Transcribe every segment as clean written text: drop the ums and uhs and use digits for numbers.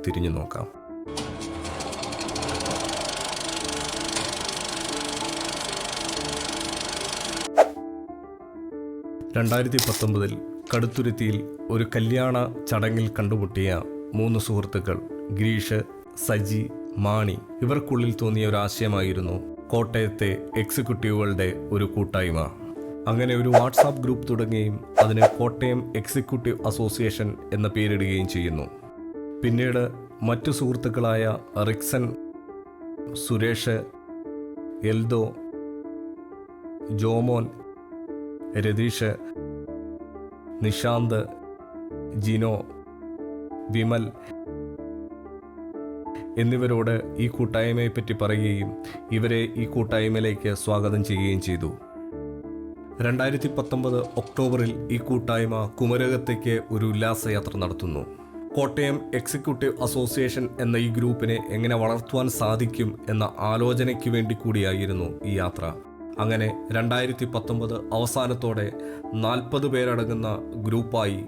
തിരിഞ്ഞു നോക്കാം. (2019) കടുത്തുരുത്തിയിൽ ഒരു കല്യാണ ചടങ്ങിൽ കണ്ടുമുട്ടിയ 3 സുഹൃത്തുക്കൾ ഗിരീഷ്, സജി, മാണി ഇവർക്കുള്ളിൽ തോന്നിയ ഒരു ആശയമായിരുന്നു കോട്ടയത്തെ എക്സിക്യൂട്ടീവുകളുടെ ഒരു കൂട്ടായ്മ. അങ്ങനെ ഒരു വാട്സാപ്പ് ഗ്രൂപ്പ് തുടങ്ങുകയും അതിന് കോട്ടയം എക്സിക്യൂട്ടീവ് അസോസിയേഷൻ എന്ന പേരിടുകയും ചെയ്യുന്നു. പിന്നീട് മറ്റു സുഹൃത്തുക്കളായ റിക്സൺ, സുരേഷ്, എൽദോ, ജോമോൻ, രതീഷ്, നിഷാന്ത്, ജിനോ, വിമൽ എന്നിവരോട് ഈ കൂട്ടായ്മയെപ്പറ്റി പറയുകയും ഇവരെ ഈ കൂട്ടായ്മയിലേക്ക് സ്വാഗതം ചെയ്യുകയും ചെയ്തു. 2019 ഒക്ടോബറിൽ ഈ കൂട്ടായ്മ കുമരകത്തേക്ക് ഒരു ഉല്ലാസയാത്ര നടത്തുന്നു. കോട്ടയം എക്സിക്യൂട്ടീവ് അസോസിയേഷൻ എന്ന ഈ ഗ്രൂപ്പിനെ എങ്ങനെ വളർത്തുവാൻ സാധിക്കും എന്ന ആലോചനയ്ക്ക് വേണ്ടി കൂടിയായിരുന്നു ഈ യാത്ര. അങ്ങനെ 2019 അവസാനത്തോടെ 40 പേരടങ്ങുന്ന ഗ്രൂപ്പായി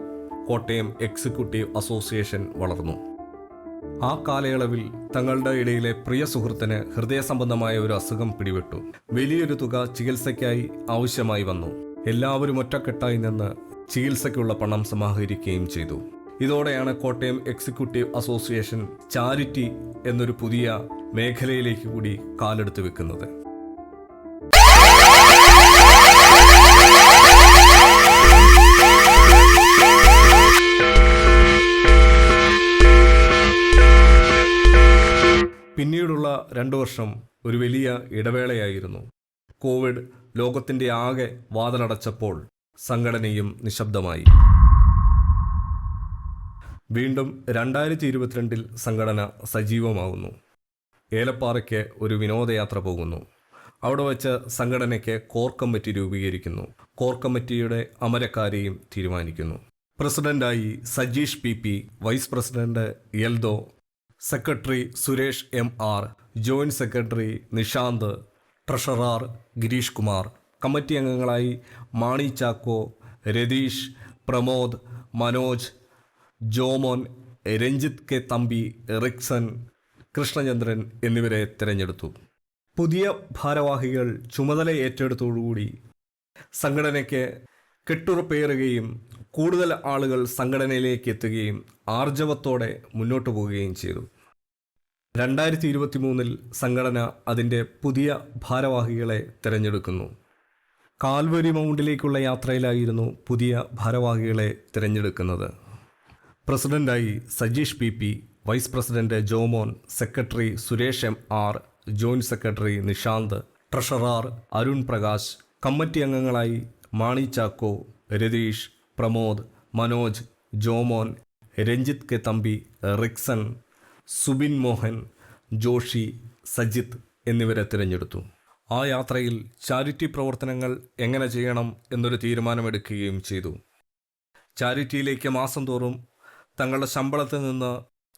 കോട്ടയം എക്സിക്യൂട്ടീവ് അസോസിയേഷൻ വളർന്നു. ആ കാലയളവിൽ തങ്ങളുടെ ഇടയിലെ പ്രിയ സുഹൃത്തിന് ഹൃദയ സംബന്ധമായ ഒരു അസുഖം പിടിപെട്ടു. വലിയൊരു തുക ചികിത്സയ്ക്കായി ആവശ്യമായി വന്നു. എല്ലാവരും ഒറ്റക്കെട്ടായി നിന്ന് ചികിത്സയ്ക്കുള്ള പണം സമാഹരിക്കുകയും ചെയ്തു. ഇതോടെയാണ് കോട്ടയം എക്സിക്യൂട്ടീവ് അസോസിയേഷൻ ചാരിറ്റി എന്നൊരു പുതിയ മേഖലയിലേക്ക് കൂടി കാലെടുത്ത് വെക്കുന്നത്. പിന്നീടുള്ള 2 വർഷം ഒരു വലിയ ഇടവേളയായിരുന്നു. കോവിഡ് ലോകത്തിൻ്റെ ആകെ വാതിലടച്ചപ്പോൾ സംഘടനയും നിശബ്ദമായി. വീണ്ടും 2022 സംഘടന സജീവമാകുന്നു. ഏലപ്പാറയ്ക്ക് ഒരു വിനോദയാത്ര പോകുന്നു. അവിടെ വച്ച് സംഘടനയ്ക്ക് കോർ കമ്മിറ്റി രൂപീകരിക്കുന്നു. കോർ കമ്മിറ്റിയുടെ അമരക്കാരെയും തീരുമാനിക്കുന്നു. പ്രസിഡന്റായി Sajeesh PP, vice president Eldho, secretary Suresh MR, joint secretary Nishanth, treasurer Girish Kumar, committee അംഗങ്ങളായി മാണി ചാക്കോ, രതീഷ്, പ്രമോദ്, മനോജ്, ജോമോൻ, രഞ്ജിത്ത് K തമ്പി, റിക്സൺ, കൃഷ്ണചന്ദ്രൻ എന്നിവരെ തിരഞ്ഞെടുത്തു. പുതിയ ഭാരവാഹികൾ ചുമതല ഏറ്റെടുത്തോടുകൂടി സംഘടനയ്ക്ക് കെട്ടുറപ്പേറുകയും കൂടുതൽ ആളുകൾ സംഘടനയിലേക്ക് എത്തുകയും ആർജവത്തോടെ മുന്നോട്ട് പോവുകയും ചെയ്തു. 2023 സംഘടന അതിൻ്റെ പുതിയ ഭാരവാഹികളെ തിരഞ്ഞെടുക്കുന്നു. കാൽവരി മൗണ്ടിലേക്കുള്ള യാത്രയിലായിരുന്നു പുതിയ ഭാരവാഹികളെ തിരഞ്ഞെടുക്കുന്നത്. പ്രസിഡന്റായി Sajeesh PP, vice president Jomon, secretary Suresh MR, joint secretary Nishanth, treasurer Arun Prakash, committee അംഗങ്ങളായി മാണി ചാക്കോ, രതീഷ്, പ്രമോദ്, മനോജ്, ജോമോൻ, രഞ്ജിത്ത് K തമ്പി, റിക്സൺ, സുബിൻ മോഹൻ, ജോഷി, സജിത്ത് എന്നിവരെ തിരഞ്ഞെടുത്തു. ആ യാത്രയിൽ ചാരിറ്റി പ്രവർത്തനങ്ങൾ എങ്ങനെ ചെയ്യണം എന്നൊരു തീരുമാനമെടുക്കുകയും ചെയ്തു. ചാരിറ്റിയിലേക്ക് മാസം തോറും തങ്ങളുടെ ശമ്പളത്തിൽ നിന്ന്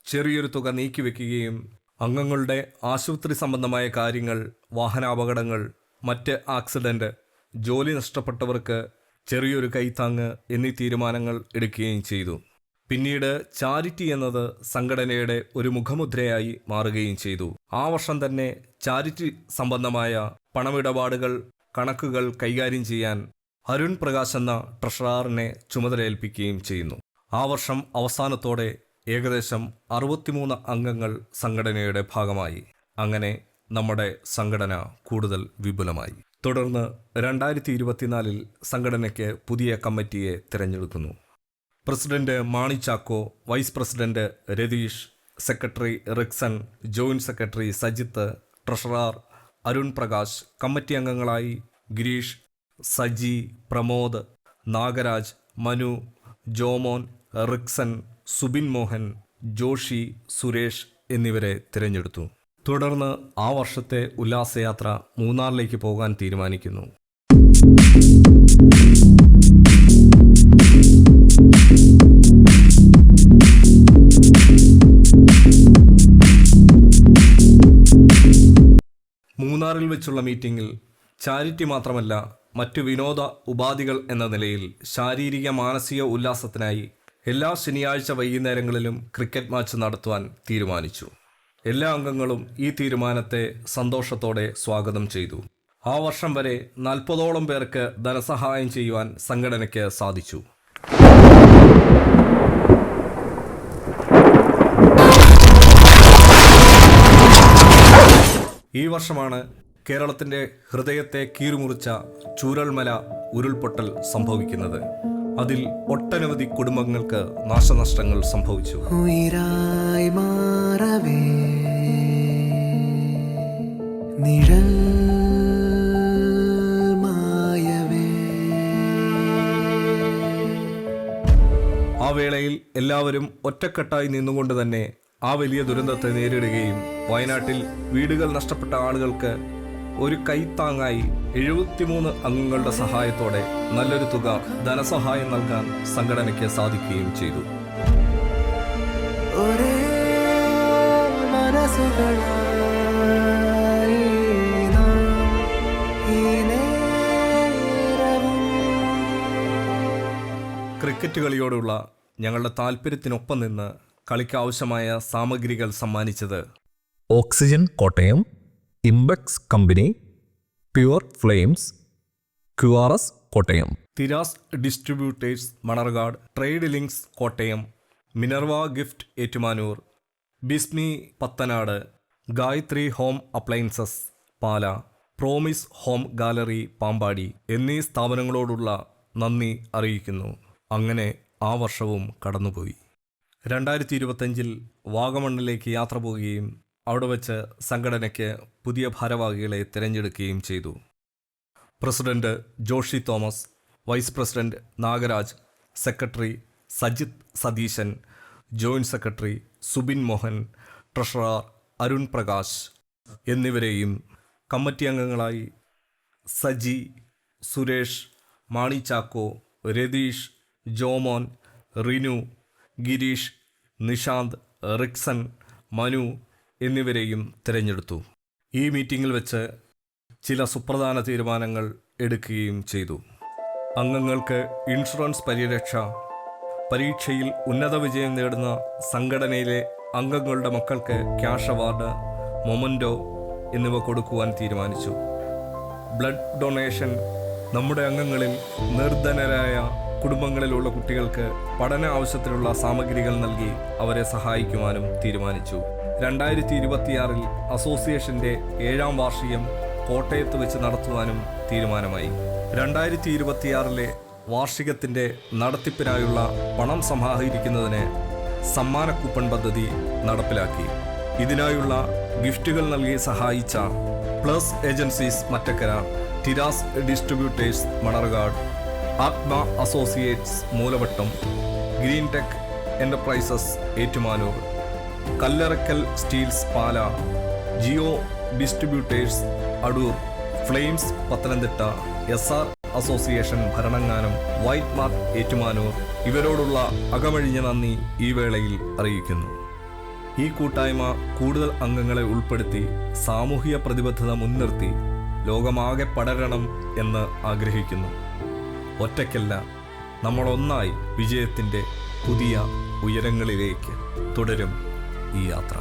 ചെറിയൊരു തുക നീക്കിവെക്കുകയും അംഗങ്ങളുടെ ആശുപത്രി സംബന്ധമായ കാര്യങ്ങൾ, വാഹനാപകടങ്ങൾ, മറ്റ് ആക്സിഡന്റ്, ജോലി നഷ്ടപ്പെട്ടവർക്ക് ചെറിയൊരു കൈത്താങ്ങ് എന്നീ തീരുമാനങ്ങൾ എടുക്കുകയും ചെയ്തു. പിന്നീട് ചാരിറ്റി എന്നത് സംഘടനയുടെ ഒരു മുഖമുദ്രയായി മാറുകയും ചെയ്തു. ആ വർഷം തന്നെ ചാരിറ്റി സംബന്ധമായ പണമിടപാടുകൾ, കണക്കുകൾ കൈകാര്യം ചെയ്യാൻ അരുൺ പ്രകാശ് എന്ന ട്രഷററിനെ ചുമതലയേൽപ്പിക്കുകയും ചെയ്യുന്നു. ആ വർഷം അവസാനത്തോടെ ഏകദേശം 63 അംഗങ്ങൾ സംഘടനയുടെ ഭാഗമായി. അങ്ങനെ നമ്മുടെ സംഘടന കൂടുതൽ വിപുലമായി. തുടർന്ന് 2024 സംഘടനയ്ക്ക് പുതിയ കമ്മിറ്റിയെ തിരഞ്ഞെടുക്കുന്നു. President Mani Chacko, vice president Ratheesh, secretary Rixon, joint secretary Sajith, treasurer Arun Prakash, committee അംഗങ്ങളായി ഗിരീഷ്, സജി, പ്രമോദ്, നാഗരാജ്, മനു, ജോമോൻ, റിക്സൺ, സുബിൻ മോഹൻ, ജോഷി, സുരേഷ് എന്നിവരെ തിരഞ്ഞെടുത്തു. തുടർന്ന് ആ വർഷത്തെ ഉല്ലാസയാത്ര മൂന്നാറിലേക്ക് പോകാൻ തീരുമാനിക്കുന്നു. മൂന്നാറിൽ വെച്ചുള്ള മീറ്റിംഗിൽ ചാരിറ്റി മാത്രമല്ല മറ്റു വിനോദ ഉപാധികൾ എന്ന നിലയിൽ ശാരീരിക മാനസിക ഉല്ലാസത്തിനായി എല്ലാ ശനിയാഴ്ച വൈകുന്നേരങ്ങളിലും ക്രിക്കറ്റ് മാച്ച് നടത്തുവാൻ തീരുമാനിച്ചു. എല്ലാ അംഗങ്ങളും ഈ തീരുമാനത്തെ സന്തോഷത്തോടെ സ്വാഗതം ചെയ്തു. ആ വർഷം വരെ 40ഓളം പേർക്ക് ധനസഹായം ചെയ്യുവാൻ സംഘടനയ്ക്ക് സാധിച്ചു. ഈ വർഷമാണ് കേരളത്തിൻ്റെ ഹൃദയത്തെ കീറിമുറിച്ച ചൂരൽമല ഉരുൾപൊട്ടൽ സംഭവിക്കുന്നത്. അതിൽ ഒട്ടനവധി കുടുംബങ്ങൾക്ക് നാശനഷ്ടങ്ങൾ സംഭവിച്ചു. ഉയിരായി മാറവേ നിഴൽ മായവേ. ആ വേളയിൽ എല്ലാവരും ഒറ്റക്കെട്ടായി നിന്നുകൊണ്ട് തന്നെ ആ വലിയ ദുരന്തത്തെ നേരിടുകയും വയനാട്ടിൽ വീടുകൾ നഷ്ടപ്പെട്ട ആളുകൾക്ക് ഒരു കൈത്താങ്ങായി 73 അംഗങ്ങളുടെ സഹായത്തോടെ നല്ലൊരു തുക ധനസഹായം നൽകാൻ സംഘടനയ്ക്ക് സാധിക്കുകയും ചെയ്തു. ഒരേ മനസ്സുകളായി നാം ഈ നേരവും. ക്രിക്കറ്റ് കളിയോടുള്ള ഞങ്ങളുടെ താല്പര്യത്തിനൊപ്പം നിന്ന് കളിക്ക് ആവശ്യമായ സാമഗ്രികൾ സമ്മാനിച്ചത് oxygen Kottayam, Imbex company, pure flames, QRS Kottayam, Thiras distributors Manarcad, trade links Kottayam, Minerva gift Ettumanoor, Bismi Pathanad, Gayathri home appliances Pala, promise home gallery Pampady എന്നീ സ്ഥാപനങ്ങളോടുള്ള നന്ദി അറിയിക്കുന്നു. അങ്ങനെ ആ വർഷവും കടന്നുപോയി. 2025 വാഗമണ്ണിലേക്ക് യാത്ര പോവുകയും അവിടെ വച്ച് സംഘടനയ്ക്ക് പുതിയ ഭാരവാഹികളെ തിരഞ്ഞെടുക്കുകയും ചെയ്തു. President Joshi Thomas, vice president Nagaraj, secretary Sajith Satheesan, joint secretary Subin Mohan, treasurer Arun Prakash എന്നിവരെയും കമ്മിറ്റി അംഗങ്ങളായി സജി, സുരേഷ്, മാണി ചാക്കോ, രതീഷ്, ജോമോൻ, റിനു, ഗിരീഷ്, നിഷാന്ത്, റിക്സൺ, മനു എന്നിവരെയും തിരഞ്ഞെടുത്തു. ഈ മീറ്റിങ്ങിൽ വെച്ച് ചില സുപ്രധാന തീരുമാനങ്ങൾ എടുക്കുകയും ചെയ്തു. അംഗങ്ങൾക്ക് ഇൻഷുറൻസ് പരിരക്ഷ, പരീക്ഷയിൽ ഉന്നത വിജയം നേടുന്ന സംഘടനയിലെ അംഗങ്ങളുടെ മക്കൾക്ക് ക്യാഷ് അവാർഡ്, മൊമൻറ്റോ എന്നിവ കൊടുക്കുവാൻ തീരുമാനിച്ചു. ബ്ലഡ് ഡൊണേഷൻ, നമ്മുടെ അംഗങ്ങളിൽ നിർധനരായ കുടുംബങ്ങളിലുള്ള കുട്ടികൾക്ക് പഠന ആവശ്യത്തിനുള്ള സാമഗ്രികൾ നൽകി അവരെ സഹായിക്കുവാനും തീരുമാനിച്ചു. 2026 അസോസിയേഷൻ്റെ 7ാം വാർഷികം കോട്ടയത്ത് വെച്ച് നടത്തുവാനും തീരുമാനമായി. 2026 വാർഷികത്തിൻ്റെ നടത്തിപ്പിനായുള്ള പണം സമാഹരിക്കുന്നതിന് സമ്മാന കൂപ്പൺ പദ്ധതി നടപ്പിലാക്കി. ഇതിനായുള്ള ഗിഫ്റ്റുകൾ നൽകി സഹായിച്ച plus agencies Mattakkara, Thiras distributors Manarcad, Athma associates Moolavattom, green tech enterprises Ettumanoor, Kallarakkal steels Pala, Jio distributors Adoor, flames Pathanamthitta, SR association Bharananganam, white mark Ettumanoor ഇവരോടുള്ള അകമഴിഞ്ഞ നന്ദി ഈ വേളയിൽ അറിയിക്കുന്നു. ഈ കൂട്ടായ്മ കൂടുതൽ അംഗങ്ങളെ ഉൾപ്പെടുത്തി സാമൂഹിക പ്രതിബദ്ധത മുൻനിർത്തി ലോകമാകെ പടരണം എന്ന് ആഗ്രഹിക്കുന്നു. ഒറ്റയ്ക്കല്ല, നമ്മളൊന്നായി വിജയത്തിൻ്റെ പുതിയ ഉയരങ്ങളിലേക്ക് തുടരും ഈ യാത്ര.